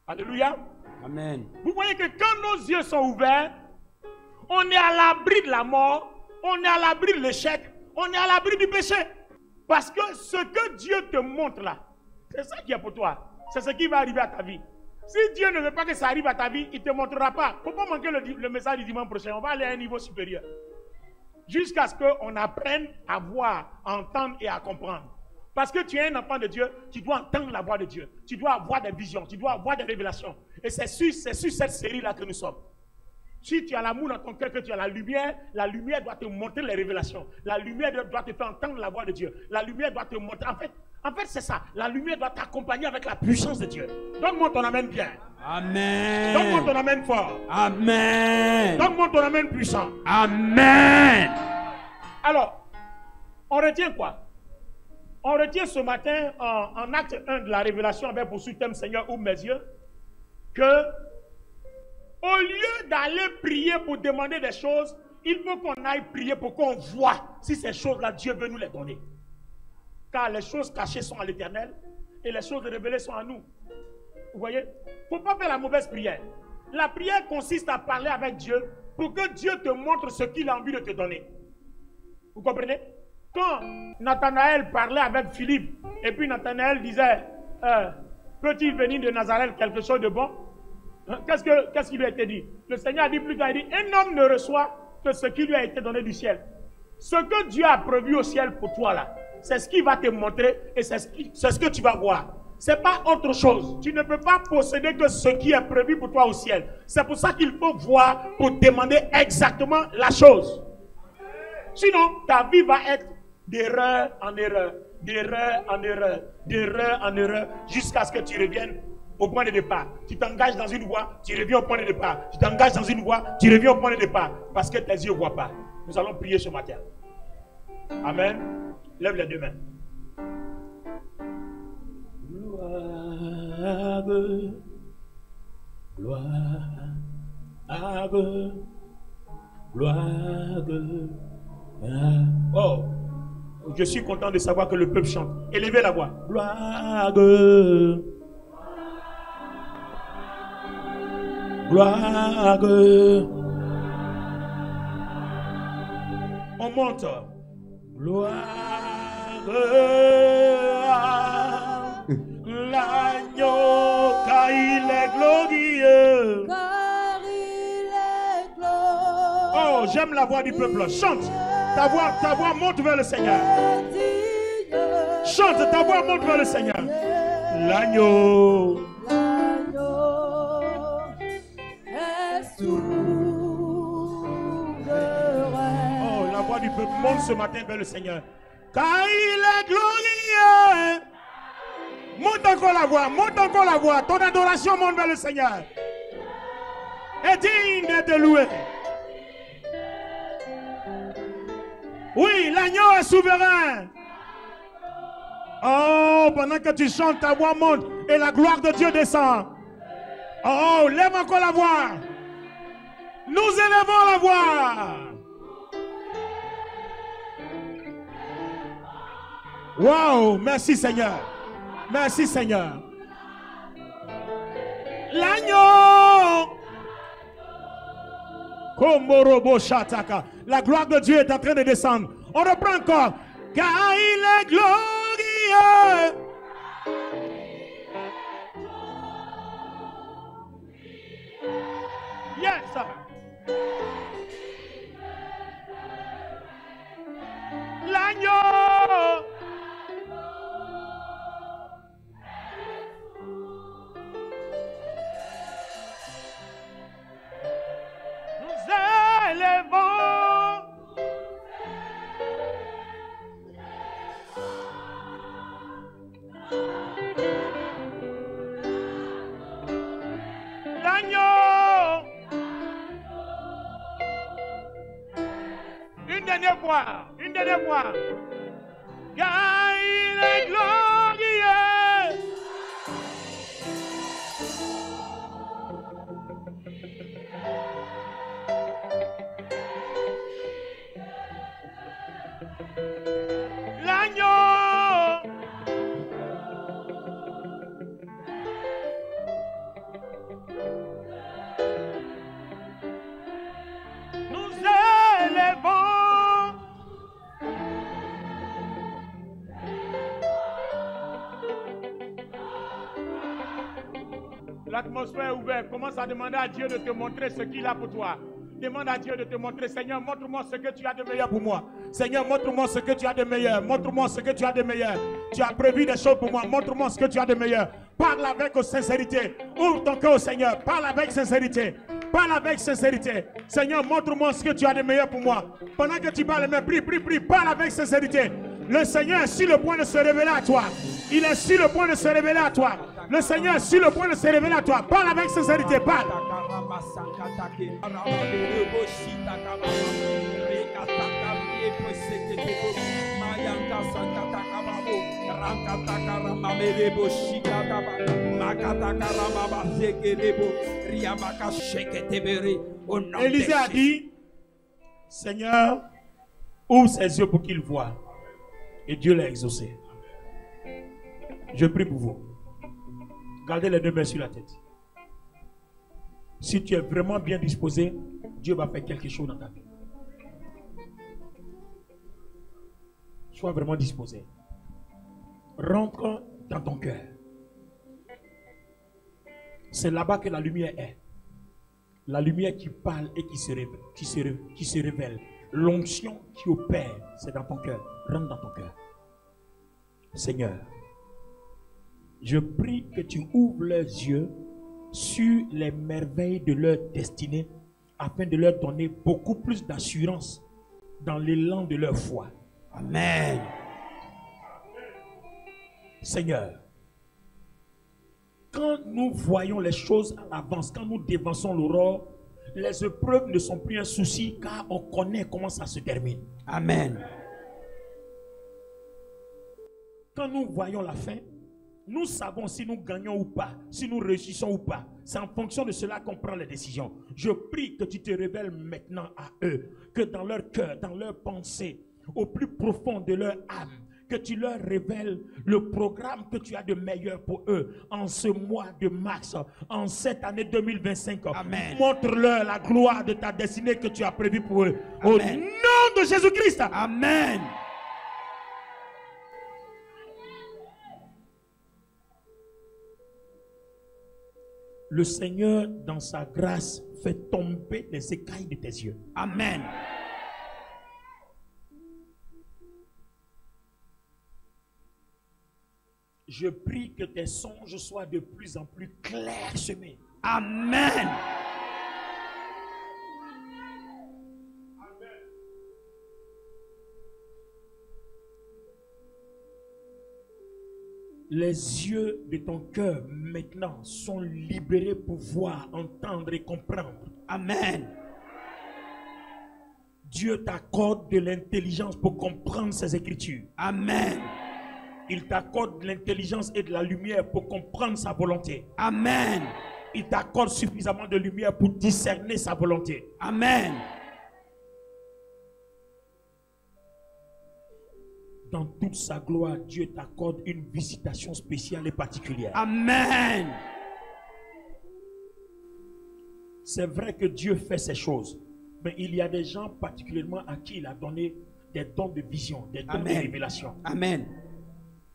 Alléluia. Amen. Vous voyez que quand nos yeux sont ouverts, on est à l'abri de la mort, on est à l'abri de l'échec, on est à l'abri du péché. Parce que ce que Dieu te montre là, c'est ça qui est pour toi. C'est ce qui va arriver à ta vie. Si Dieu ne veut pas que ça arrive à ta vie, il ne te montrera pas. Il ne faut pas manquer le message du dimanche prochain. On va aller à un niveau supérieur. Jusqu'à ce qu'on apprenne à voir, à entendre et à comprendre. Parce que tu es un enfant de Dieu, tu dois entendre la voix de Dieu. Tu dois avoir des visions, tu dois avoir des révélations. Et c'est sur cette série-là que nous sommes. Si tu as l'amour dans ton cœur, que tu as la lumière doit te montrer les révélations. La lumière doit te faire entendre la voix de Dieu. La lumière doit te montrer. En fait c'est ça. La lumière doit t'accompagner avec la puissance de Dieu. Donne-moi ton amen bien. Amen. Donne-moi ton amen fort. Amen. Donne-moi ton amen puissant. Amen. Alors, on retient quoi? On retient ce matin en acte 1 de la révélation avec pour sous-thème Seigneur ouvre mes yeux que au lieu d'aller prier pour demander des choses, il faut qu'on aille prier pour qu'on voit si ces choses-là Dieu veut nous les donner. Car les choses cachées sont à l'Éternel et les choses révélées sont à nous. Vous voyez? Il ne faut pas faire la mauvaise prière. La prière consiste à parler avec Dieu pour que Dieu te montre ce qu'il a envie de te donner. Vous comprenez? Quand Nathanaël parlait avec Philippe, et puis Nathanaël disait, peut-il venir de Nazareth quelque chose de bon? Qu'est-ce qui lui a été dit? Le Seigneur a dit plus tard, il dit, un homme ne reçoit que ce qui lui a été donné du ciel. Ce que Dieu a prévu au ciel pour toi là, c'est ce qu'il va te montrer et c'est ce que tu vas voir. C'est pas autre chose. Tu ne peux pas posséder que ce qui est prévu pour toi au ciel. C'est pour ça qu'il faut voir pour demander exactement la chose. Sinon, ta vie va être d'erreur en erreur, d'erreur en erreur, d'erreur en erreur, jusqu'à ce que tu reviennes au point de départ. Tu t'engages dans une voie, tu reviens au point de départ. Tu t'engages dans une voie, tu reviens au point de départ. Parce que tes yeux ne voient pas. Nous allons prier ce matin. Amen. Lève les deux mains. Oh, je suis content de savoir que le peuple chante. Élevez la voix. Gloire. Gloire. On monte. Gloire à l'agneau, car il est glorieux. Car il est glorieux. Oh, j'aime la voix du peuple. Chante. Ta voix monte vers le Seigneur. Chante, ta voix monte vers le Seigneur. L'agneau. Oh, la voix du peuple monte ce matin vers le Seigneur. Car il est glorieux. Monte encore la voix, monte encore la voix. Ton adoration monte vers le Seigneur. Et digne d'être loué. Oui, l'agneau est souverain. Oh, pendant que tu chantes, ta voix monte et la gloire de Dieu descend. Oh, lève encore la voix. Nous élevons la voix. Wow, merci Seigneur. Merci Seigneur. L'agneau. Komorobo Shataka. La gloire de Dieu est en train de descendre. On reprend encore. Car il est glorieux. Yes. L'agneau. Nous élevons. L'agneau. Une dernière fois. Une dernière fois. Car il est glorieux. L'agneau. Nous élevons. L'atmosphère est ouverte. Commence à demander à Dieu de te montrer ce qu'il a pour toi. Demande à Dieu de te montrer. Seigneur, montre-moi ce que tu as de meilleur pour moi. Seigneur, montre-moi ce que tu as de meilleur. Montre-moi ce que tu as de meilleur. Tu as prévu des choses pour moi. Montre-moi ce que tu as de meilleur. Parle avec sincérité. Ouvre ton cœur au Seigneur. Parle avec sincérité. Parle avec sincérité. Seigneur, montre-moi ce que tu as de meilleur pour moi. Pendant que tu parles, mais prie, prie, prie. Parle avec sincérité. Le Seigneur est sur le point de se révéler à toi. Il est sur le point de se révéler à toi. Le Seigneur est sur le point de se révéler à toi. Parle avec sincérité. Parle. Élisée a dit, Seigneur, ouvre ses yeux pour qu'il voie. Et Dieu l'a exaucé. Je prie pour vous. Gardez les deux mains sur la tête. Si tu es vraiment bien disposé, Dieu va faire quelque chose dans ta vie. Sois vraiment disposé. Rentre dans ton cœur. C'est là-bas que la lumière est. La lumière qui parle et qui se révèle. L'onction qui opère, c'est dans ton cœur. Rentre dans ton cœur. Seigneur, je prie que tu ouvres leurs yeux sur les merveilles de leur destinée afin de leur donner beaucoup plus d'assurance dans l'élan de leur foi. Amen. Seigneur, quand nous voyons les choses à l'avance, quand nous dévançons l'aurore, les épreuves ne sont plus un souci car on connaît comment ça se termine. Amen. Quand nous voyons la fin, nous savons si nous gagnons ou pas, si nous réussissons ou pas. C'est en fonction de cela qu'on prend les décisions. Je prie que tu te révèles maintenant à eux, que dans leur cœur, dans leur pensée, au plus profond de leur âme, que tu leur révèles le programme que tu as de meilleur pour eux en ce mois de mars, en cette année 2025. Amen. Montre-leur la gloire de ta destinée que tu as prévue pour eux. Amen. Au nom de Jésus-Christ. Amen. Le Seigneur, dans sa grâce, fait tomber les écailles de tes yeux. Amen. Je prie que tes songes soient de plus en plus clairsemés. Amen. Les yeux de ton cœur maintenant sont libérés pour voir, entendre et comprendre. Amen. Dieu t'accorde de l'intelligence pour comprendre ces écritures. Amen. Il t'accorde de l'intelligence et de la lumière pour comprendre sa volonté. Amen. Il t'accorde suffisamment de lumière pour discerner sa volonté. Amen. Dans toute sa gloire, Dieu t'accorde une visitation spéciale et particulière. Amen. C'est vrai que Dieu fait ces choses, mais il y a des gens particulièrement à qui il a donné des dons de vision, des dons de révélation. Amen.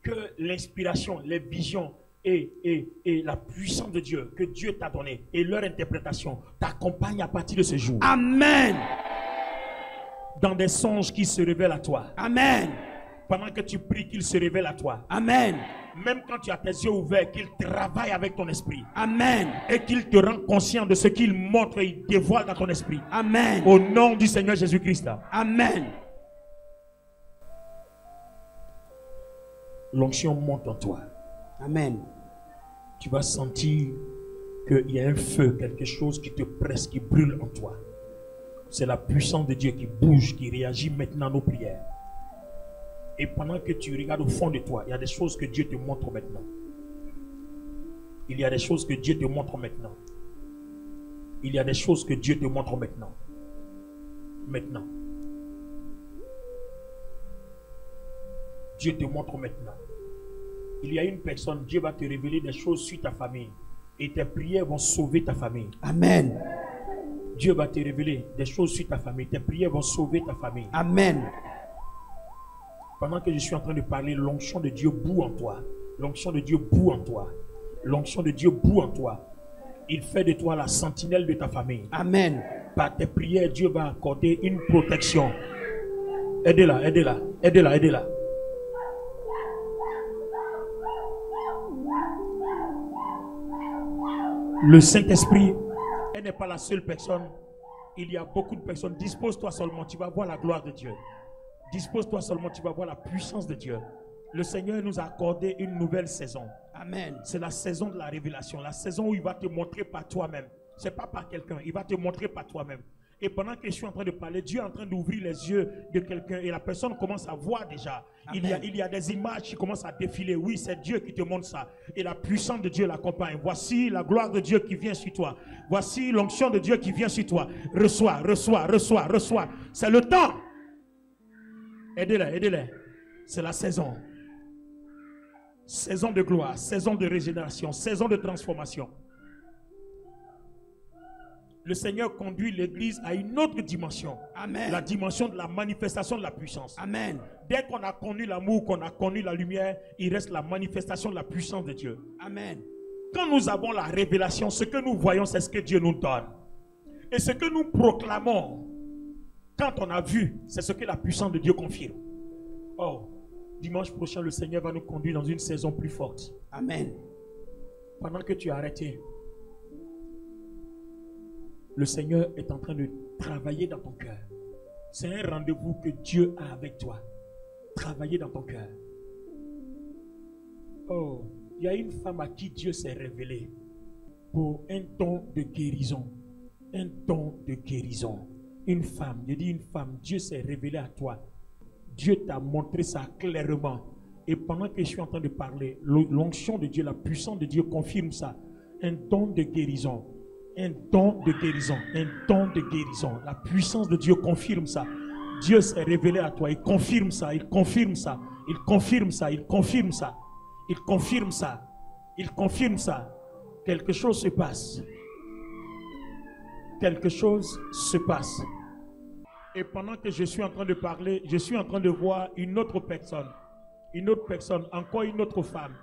Que l'inspiration, les visions et la puissance de Dieu que Dieu t'a donné et leur interprétation t'accompagnent à partir de ce jour. Amen. Dans des songes qui se révèlent à toi. Amen. Pendant que tu pries, qu'il se révèle à toi. Amen. Même quand tu as tes yeux ouverts, qu'il travaille avec ton esprit. Amen. Et qu'il te rend conscient de ce qu'il montre et il dévoile dans ton esprit. Amen. Au nom du Seigneur Jésus-Christ. Amen. L'onction monte en toi. Amen. Tu vas sentir qu'il y a un feu, quelque chose qui te presse, qui brûle en toi. C'est la puissance de Dieu qui bouge, qui réagit maintenant à nos prières. Et pendant que tu regardes au fond de toi, il y a des choses que Dieu te montre maintenant. Il y a des choses que Dieu te montre maintenant. Il y a des choses que Dieu te montre maintenant. Maintenant. Dieu te montre maintenant. Il y a une personne, Dieu va te révéler des choses sur ta famille. Et tes prières vont sauver ta famille. Amen. Dieu va te révéler des choses sur ta famille. Tes prières vont sauver ta famille. Amen. Pendant que je suis en train de parler, l'onction de Dieu bout en toi. L'onction de Dieu bout en toi. L'onction de Dieu bout en toi. Il fait de toi la sentinelle de ta famille. Amen. Par tes prières, Dieu va accorder une protection. Aidez-la, aidez-la, aidez-la, aidez-la. Le Saint-Esprit, elle n'est pas la seule personne. Il y a beaucoup de personnes. Dispose-toi seulement, tu vas voir la gloire de Dieu. Dispose-toi seulement, tu vas voir la puissance de Dieu. Le Seigneur nous a accordé une nouvelle saison. Amen. C'est la saison de la révélation. La saison où il va te montrer par toi-même. Ce n'est pas par quelqu'un, il va te montrer par toi-même. Et pendant que je suis en train de parler, Dieu est en train d'ouvrir les yeux de quelqu'un et la personne commence à voir déjà. Il y a des images qui commencent à défiler. Oui, c'est Dieu qui te montre ça. Et la puissance de Dieu l'accompagne. Voici la gloire de Dieu qui vient sur toi. Voici l'onction de Dieu qui vient sur toi. Reçois, reçois, reçois, reçois. C'est le temps. Aidez-les, aidez-les. C'est la saison. Saison de gloire, saison de régénération, saison de transformation. Le Seigneur conduit l'Église à une autre dimension. Amen. La dimension de la manifestation de la puissance. Amen. Dès qu'on a connu l'amour, qu'on a connu la lumière, il reste la manifestation de la puissance de Dieu. Amen. Quand nous avons la révélation, ce que nous voyons, c'est ce que Dieu nous donne. Et ce que nous proclamons, quand on a vu, c'est ce que la puissance de Dieu confirme. Oh, dimanche prochain, le Seigneur va nous conduire dans une saison plus forte. Amen. Pendant que tu es arrêté, le Seigneur est en train de travailler dans ton cœur. C'est un rendez-vous que Dieu a avec toi. Travailler dans ton cœur. Oh, il y a une femme à qui Dieu s'est révélé pour un don de guérison. Un don de guérison. Une femme, je dis une femme, Dieu s'est révélé à toi. Dieu t'a montré ça clairement. Et pendant que je suis en train de parler, l'onction de Dieu, la puissance de Dieu confirme ça. Un don de guérison. Un don de guérison. Un don de guérison. La puissance de Dieu confirme ça. Dieu s'est révélé à toi. Il confirme ça. Il confirme ça. Il confirme ça. Il confirme ça. Il confirme ça. Il confirme ça. Quelque chose se passe. Quelque chose se passe. Et pendant que je suis en train de parler, je suis en train de voir une autre personne. Une autre personne, encore une autre femme.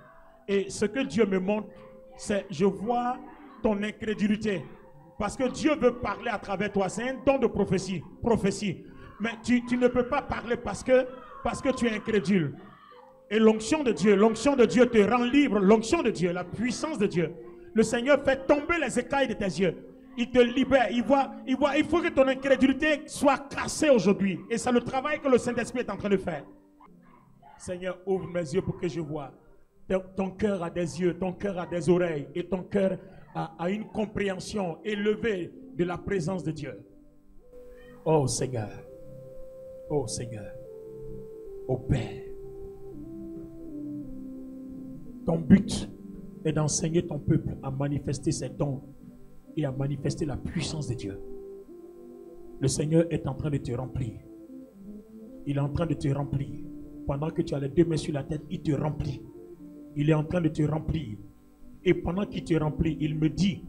Et ce que Dieu me montre, c'est, je vois ton incrédulité. Parce que Dieu veut parler à travers toi. C'est un don de prophétie. Prophétie. Mais tu ne peux pas parler parce que tu es incrédule. Et l'onction de Dieu te rend libre. L'onction de Dieu, la puissance de Dieu. Le Seigneur fait tomber les écailles de tes yeux. Il te libère. Il faut que ton incrédulité soit cassée aujourd'hui. Et c'est le travail que le Saint-Esprit est en train de faire. Seigneur, ouvre mes yeux pour que je vois. Ton cœur a des yeux, ton cœur a des oreilles. Et ton cœur a une compréhension élevée de la présence de Dieu. Oh Seigneur. Oh Seigneur. Oh Père. Ton but est d'enseigner ton peuple à manifester ses dons et à manifester la puissance de Dieu. Le Seigneur est en train de te remplir. Il est en train de te remplir. Pendant que tu as les deux mains sur la tête, il te remplit. Il est en train de te remplir. Et pendant qu'il te remplit, il me dit,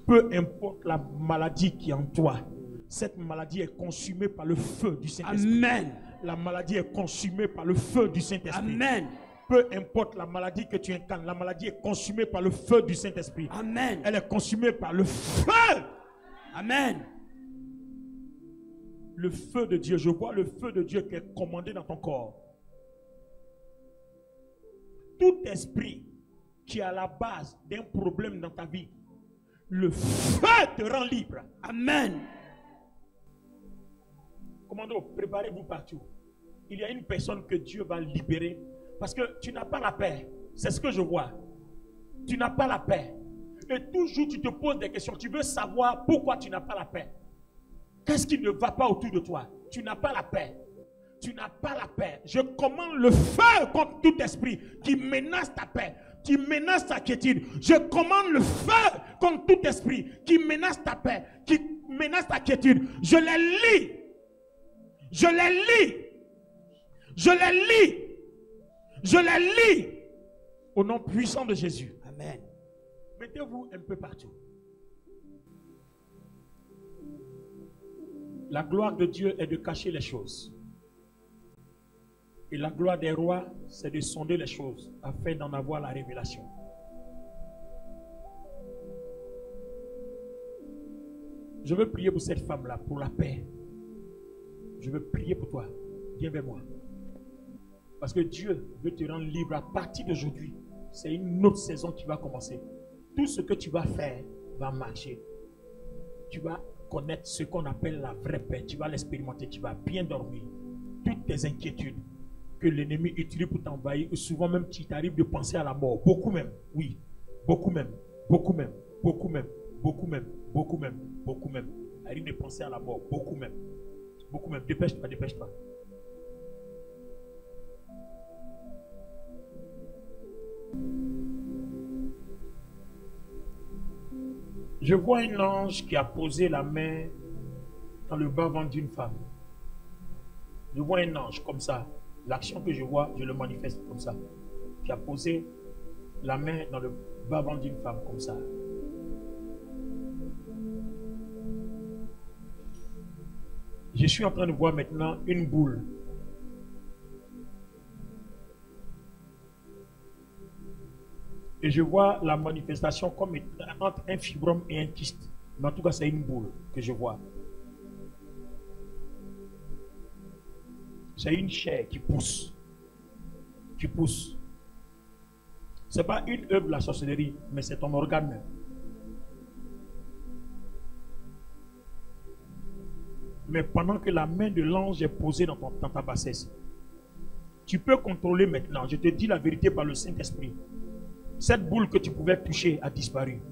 peu importe la maladie qui est en toi, cette maladie est consumée par le feu du Saint-Esprit. Amen. La maladie est consumée par le feu du Saint-Esprit. Amen. Peu importe la maladie que tu incarnes, la maladie est consumée par le feu du Saint-Esprit. Amen. Elle est consumée par le feu. Amen. Le feu de Dieu, je vois le feu de Dieu qui est commandé dans ton corps. Tout esprit qui est à la base d'un problème dans ta vie, le feu te rend libre. Amen. Commando, préparez-vous partout. Il y a une personne que Dieu va libérer parce que tu n'as pas la paix. C'est ce que je vois. Tu n'as pas la paix. Et toujours tu te poses des questions. Tu veux savoir pourquoi tu n'as pas la paix. Qu'est-ce qui ne va pas autour de toi? Tu n'as pas la paix. Tu n'as pas la paix. Je commande le feu contre tout esprit qui menace ta paix, qui menace ta quiétude. Je commande le feu contre tout esprit qui menace ta paix, qui menace ta quiétude. Je les lis. Je les lis. Je les lis. Je les lis. Au nom puissant de Jésus. Amen. Mettez-vous un peu partout. La gloire de Dieu est de cacher les choses. Et la gloire des rois, c'est de sonder les choses afin d'en avoir la révélation. Je veux prier pour cette femme-là, pour la paix. Je veux prier pour toi. Viens vers moi. Parce que Dieu veut te rendre libre à partir d'aujourd'hui. C'est une autre saison qui va commencer. Tout ce que tu vas faire va marcher. Tu vas connaître ce qu'on appelle la vraie paix. Tu vas l'expérimenter. Tu vas bien dormir. Toutes tes inquiétudes que l'ennemi utilise pour t'envahir, souvent même tu t'arrives de penser à la mort. Beaucoup même. Oui. Beaucoup même. Beaucoup même. Beaucoup même. Beaucoup même. Beaucoup même. Beaucoup même. Arrive de penser à la mort. Beaucoup même. Beaucoup même. Dépêche-toi. Dépêche-toi. Je vois un ange qui a posé la main dans le bas-ventre d'une femme. Je vois un ange comme ça. L'action que je vois, je le manifeste comme ça. Qui a posé la main dans le bas-ventre d'une femme comme ça. Je suis en train de voir maintenant une boule. Et je vois la manifestation comme entre un fibrome et un kyste. Mais en tout cas, c'est une boule que je vois. C'est une chair qui pousse. Qui pousse. Ce n'est pas une œuvre de la sorcellerie, mais c'est ton organe même. Mais pendant que la main de l'ange est posée dans ta bassesse, tu peux contrôler maintenant. Je te dis la vérité par le Saint-Esprit. Cette boule que tu pouvais toucher a disparu.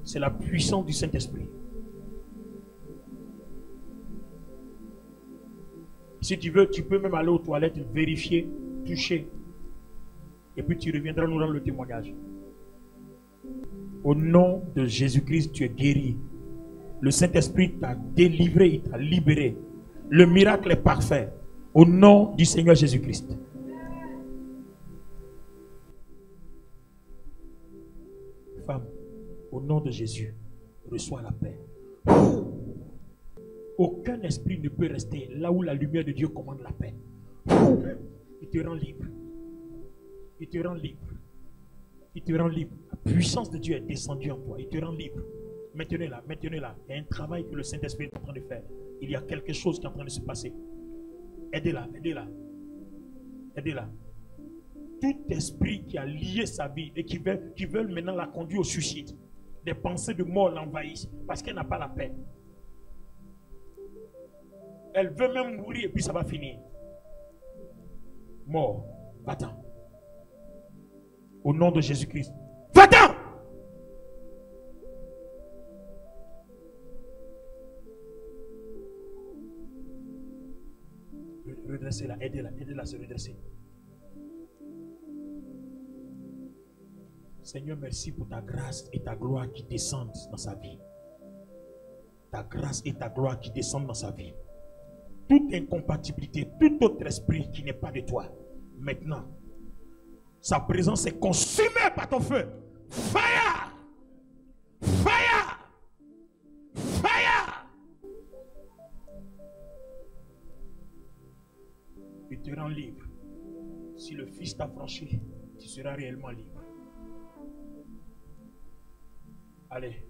C'est la puissance du Saint-Esprit. Si tu veux, tu peux même aller aux toilettes, vérifier, toucher. Et puis tu reviendras nous rendre le témoignage. Au nom de Jésus-Christ, tu es guéri. Le Saint-Esprit t'a délivré, il t'a libéré. Le miracle est parfait. Au nom du Seigneur Jésus-Christ. Femme, au nom de Jésus, reçois la paix. Aucun esprit ne peut rester là où la lumière de Dieu commande la paix. Il te rend libre. Il te rend libre. Il te rend libre. La puissance de Dieu est descendue en toi. Il te rend libre. Maintenez-la, maintenez-la. Il y a un travail que le Saint-Esprit est en train de faire. Il y a quelque chose qui est en train de se passer. Aidez-la, aidez-la. Aidez-la. Tout esprit qui a lié sa vie et qui veut maintenant la conduire au suicide, des pensées de mort l'envahissent parce qu'elle n'a pas la paix. Elle veut même mourir et puis ça va finir. Mort, va-t'en. Au nom de Jésus-Christ. Va-t'en! redresser là. Aidez-la à se redresser. Seigneur, merci pour ta grâce et ta gloire qui descendent dans sa vie. Ta grâce et ta gloire qui descendent dans sa vie. Toute incompatibilité, tout autre esprit qui n'est pas de toi, maintenant, sa présence est consumée par ton feu. Fire! Fire! Fire! Il te rend libre. Si le Fils t'a franchi, tu seras réellement libre. Allez.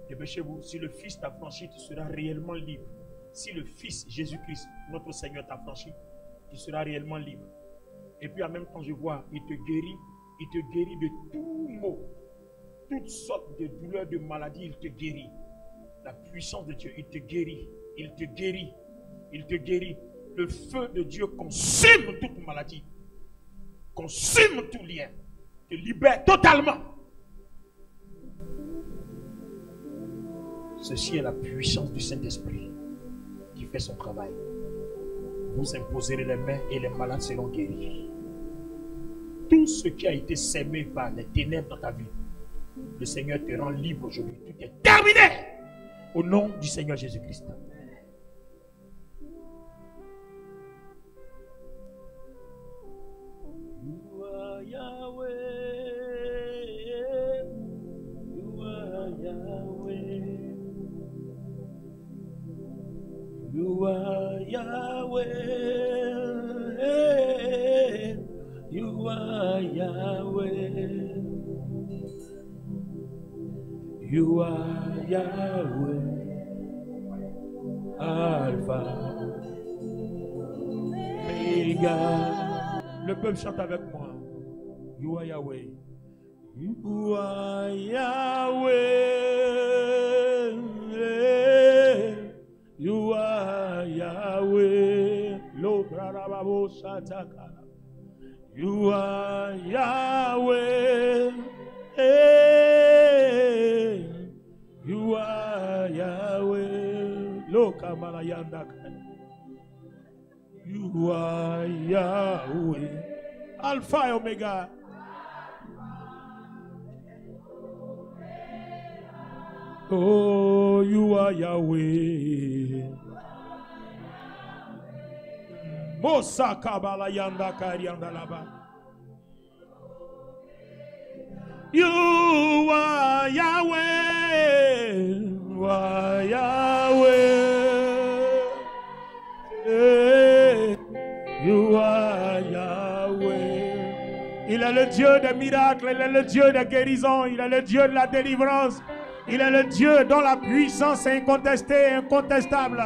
Dépêchez-vous. Si le Fils t'a franchi, tu seras réellement libre. Si le Fils Jésus-Christ, notre Seigneur, t'a franchi, tu seras réellement libre. Et puis en même temps, je vois, il te guérit de tout maux, toutes sortes de douleurs, de maladies, il te guérit. La puissance de Dieu, il te guérit, il te guérit, il te guérit. Le feu de Dieu consume toute maladie, consume tout lien, te libère totalement. Ceci est la puissance du Saint-Esprit qui fait son travail. Vous imposerez les mains et les malades seront guéris. Tout ce qui a été sémé par les ténèbres dans ta vie, le Seigneur te rend libre aujourd'hui. Tout est terminé au nom du Seigneur Jésus-Christ. You are Yahweh. You are Yahweh. You are Yahweh. You are Yahweh. You are Yahweh. Alpha. Omega. Le peuple chante avec moi. You are Yahweh. You are Yahweh. You are Yahweh. Lo brarababo shataka. You are Yahweh. You are Yahweh. Lo kamala yandaka. You are Yahweh. Alpha et Omega. Oh, you are Yahweh. Mosa kabala yanda karianda laba. You are Yahweh. You are Yahweh. You are Yahweh. Il est le Dieu des miracles, il est le Dieu des guérisons, il est le Dieu de la délivrance. Il est le Dieu dont la puissance est incontestée, incontestable.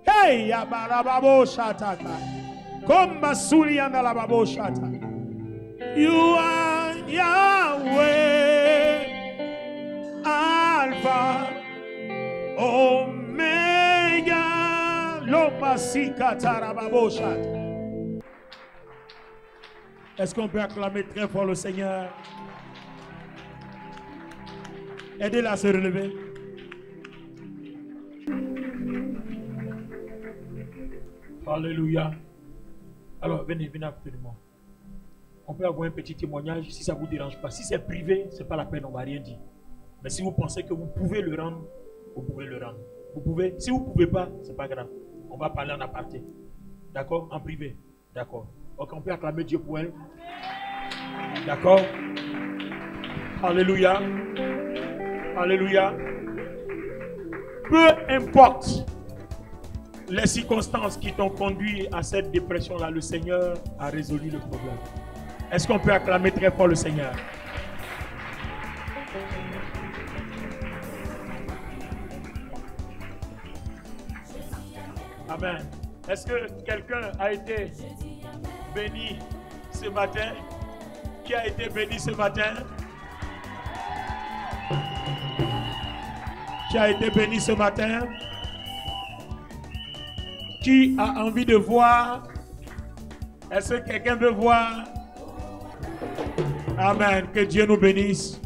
Hey, yabarababo shataka. Comme basuli andalababo shata. You are Yahweh, Alpha, Omega, Lopasika tarababo shata. Est-ce qu'on peut acclamer très fort le Seigneur? Aidez-la à se relever. Alléluia. Alors, venez à côté de moi. On peut avoir un petit témoignage si ça ne vous dérange pas. Si c'est privé, ce n'est pas la peine, on ne va rien dire. Mais si vous pensez que vous pouvez le rendre, vous pouvez le rendre. Vous pouvez. Si vous ne pouvez pas, ce n'est pas grave. On va parler en aparté. D'accord? En privé. D'accord. Donc on peut acclamer Dieu pour elle. D'accord? Alléluia. Alléluia. Peu importe les circonstances qui t'ont conduit à cette dépression-là, le Seigneur a résolu le problème. Est-ce qu'on peut acclamer très fort le Seigneur? Amen. Est-ce que quelqu'un a été béni ce matin? Qui a été béni ce matin? Qui a été béni ce matin? Qui a envie de voir? Est-ce que quelqu'un veut voir? Amen. Que Dieu nous bénisse.